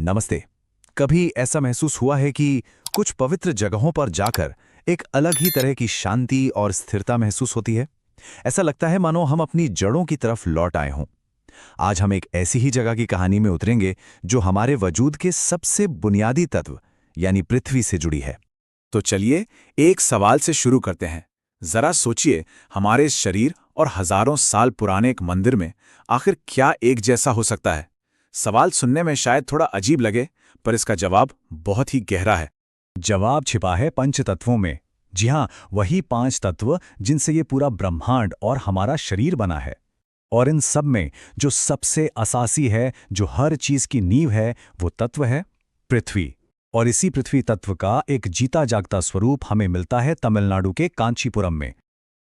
नमस्ते। कभी ऐसा महसूस हुआ है कि कुछ पवित्र जगहों पर जाकर एक अलग ही तरह की शांति और स्थिरता महसूस होती है। ऐसा लगता है मानो हम अपनी जड़ों की तरफ लौट आए हों। आज हम एक ऐसी ही जगह की कहानी में उतरेंगे जो हमारे वजूद के सबसे बुनियादी तत्व यानी पृथ्वी से जुड़ी है। तो चलिए एक सवाल से शुरू करते हैं। जरा सोचिए, हमारे इस शरीर और हजारों साल पुराने एक मंदिर में आखिर क्या एक जैसा हो सकता है। सवाल सुनने में शायद थोड़ा अजीब लगे, पर इसका जवाब बहुत ही गहरा है। जवाब छिपा है पंच तत्वों में। जी हाँ, वही 5 तत्व जिनसे ये पूरा ब्रह्मांड और हमारा शरीर बना है। और इन सब में जो सबसे असासी है, जो हर चीज की नींव है, वो तत्व है पृथ्वी। और इसी पृथ्वी तत्व का एक जीता जागता स्वरूप हमें मिलता है तमिलनाडु के कांचीपुरम में।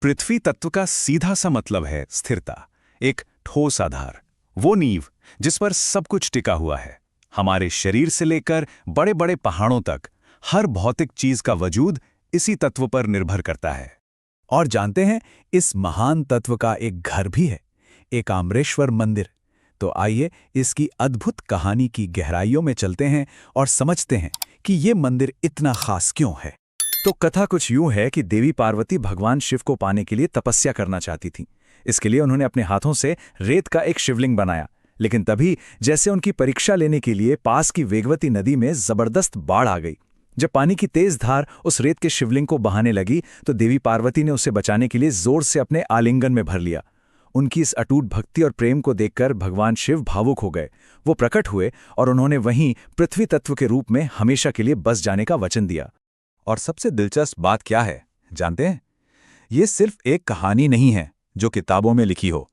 पृथ्वी तत्व का सीधा सा मतलब है स्थिरता, एक ठोस आधार, वो नींव जिस पर सब कुछ टिका हुआ है। हमारे शरीर से लेकर बड़े बड़े पहाड़ों तक हर भौतिक चीज का वजूद इसी तत्व पर निर्भर करता है। और जानते हैं, इस महान तत्व का एक घर भी है, एक आम्रेश्वर मंदिर। तो आइए इसकी अद्भुत कहानी की गहराइयों में चलते हैं और समझते हैं कि ये मंदिर इतना खास क्यों है। तो कथा कुछ यूं है कि देवी पार्वती भगवान शिव को पाने के लिए तपस्या करना चाहती थीं। इसके लिए उन्होंने अपने हाथों से रेत का एक शिवलिंग बनाया। लेकिन तभी जैसे उनकी परीक्षा लेने के लिए पास की वेगवती नदी में जबरदस्त बाढ़ आ गई। जब पानी की तेज धार उस रेत के शिवलिंग को बहाने लगी तो देवी पार्वती ने उसे बचाने के लिए जोर से अपने आलिंगन में भर लिया। उनकी इस अटूट भक्ति और प्रेम को देखकर भगवान शिव भावुक हो गए। वो प्रकट हुए और उन्होंने वहीं पृथ्वी तत्व के रूप में हमेशा के लिए बस जाने का वचन दिया। और सबसे दिलचस्प बात क्या है जानते हैं? ये सिर्फ एक कहानी नहीं है जो किताबों में लिखी हो।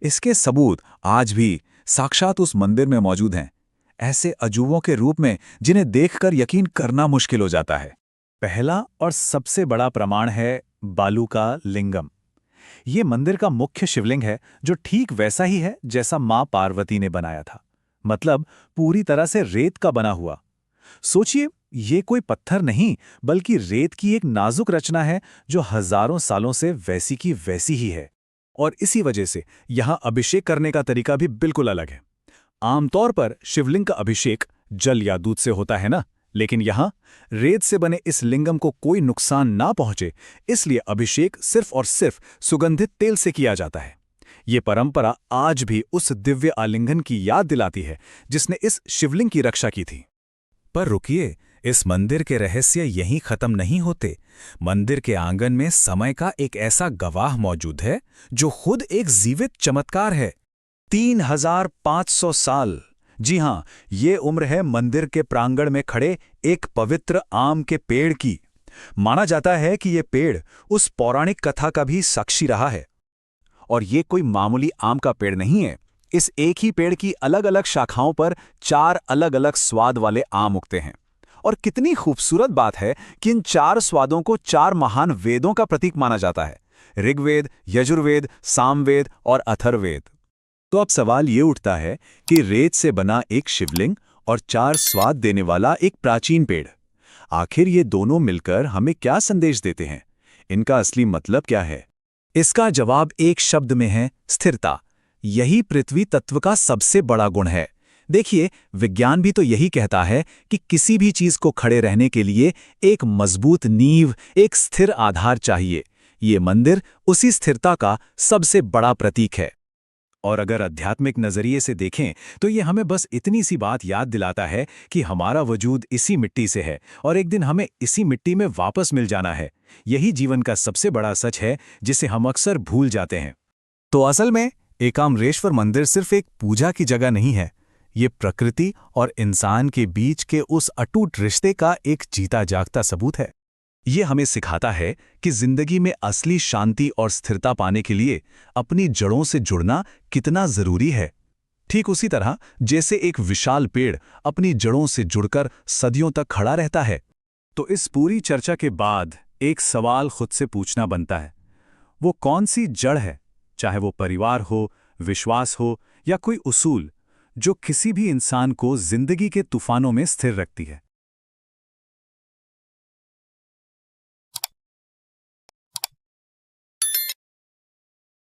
इसके सबूत आज भी साक्षात उस मंदिर में मौजूद हैं, ऐसे अजूबों के रूप में जिन्हें देखकर यकीन करना मुश्किल हो जाता है। पहला और सबसे बड़ा प्रमाण है बालू का लिंगम। ये मंदिर का मुख्य शिवलिंग है, जो ठीक वैसा ही है जैसा मां पार्वती ने बनाया था। मतलब पूरी तरह से रेत का बना हुआ। सोचिए, ये कोई पत्थर नहीं बल्कि रेत की एक नाजुक रचना है जो हजारों सालों से वैसी की वैसी ही है। और इसी वजह से यहां अभिषेक करने का तरीका भी बिल्कुल अलग है। आमतौर पर शिवलिंग का अभिषेक जल या दूध से होता है ना, लेकिन यहां रेत से बने इस लिंगम को कोई नुकसान ना पहुंचे, इसलिए अभिषेक सिर्फ और सिर्फ सुगंधित तेल से किया जाता है। ये परंपरा आज भी उस दिव्य आलिंगन की याद दिलाती है जिसने इस शिवलिंग की रक्षा की थी। पर रुकिए, इस मंदिर के रहस्य यहीं खत्म नहीं होते। मंदिर के आंगन में समय का एक ऐसा गवाह मौजूद है जो खुद एक जीवित चमत्कार है। 3500 साल। जी हां, ये उम्र है मंदिर के प्रांगण में खड़े एक पवित्र आम के पेड़ की। माना जाता है कि ये पेड़ उस पौराणिक कथा का भी साक्षी रहा है। और ये कोई मामूली आम का पेड़ नहीं है। इस एक ही पेड़ की अलग अलग शाखाओं पर 4 अलग अलग स्वाद वाले आम उगते हैं। और कितनी खूबसूरत बात है कि इन 4 स्वादों को 4 महान वेदों का प्रतीक माना जाता है: ऋग्वेद, यजुर्वेद, सामवेद और अथर्ववेद। तो अब सवाल ये उठता है कि रेत से बना एक शिवलिंग और 4 स्वाद देने वाला एक प्राचीन पेड़, आखिर ये दोनों मिलकर हमें क्या संदेश देते हैं? इनका असली मतलब क्या है? इसका जवाब एक शब्द में है: स्थिरता। यही पृथ्वी तत्व का सबसे बड़ा गुण है। देखिए, विज्ञान भी तो यही कहता है कि किसी भी चीज को खड़े रहने के लिए एक मजबूत नींव, एक स्थिर आधार चाहिए। ये मंदिर उसी स्थिरता का सबसे बड़ा प्रतीक है। और अगर आध्यात्मिक नजरिए से देखें तो ये हमें बस इतनी सी बात याद दिलाता है कि हमारा वजूद इसी मिट्टी से है और एक दिन हमें इसी मिट्टी में वापस मिल जाना है। यही जीवन का सबसे बड़ा सच है जिसे हम अक्सर भूल जाते हैं। तो असल में एकाम्रेश्वर मंदिर सिर्फ एक पूजा की जगह नहीं है। ये प्रकृति और इंसान के बीच के उस अटूट रिश्ते का एक जीता जागता सबूत है। ये हमें सिखाता है कि जिंदगी में असली शांति और स्थिरता पाने के लिए अपनी जड़ों से जुड़ना कितना जरूरी है। ठीक उसी तरह जैसे एक विशाल पेड़ अपनी जड़ों से जुड़कर सदियों तक खड़ा रहता है। तो इस पूरी चर्चा के बाद एक सवाल खुद से पूछना बनता है, वो कौन सी जड़ है, चाहे वो परिवार हो, विश्वास हो या कोई उसूल, जो किसी भी इंसान को जिंदगी के तूफानों में स्थिर रखती है?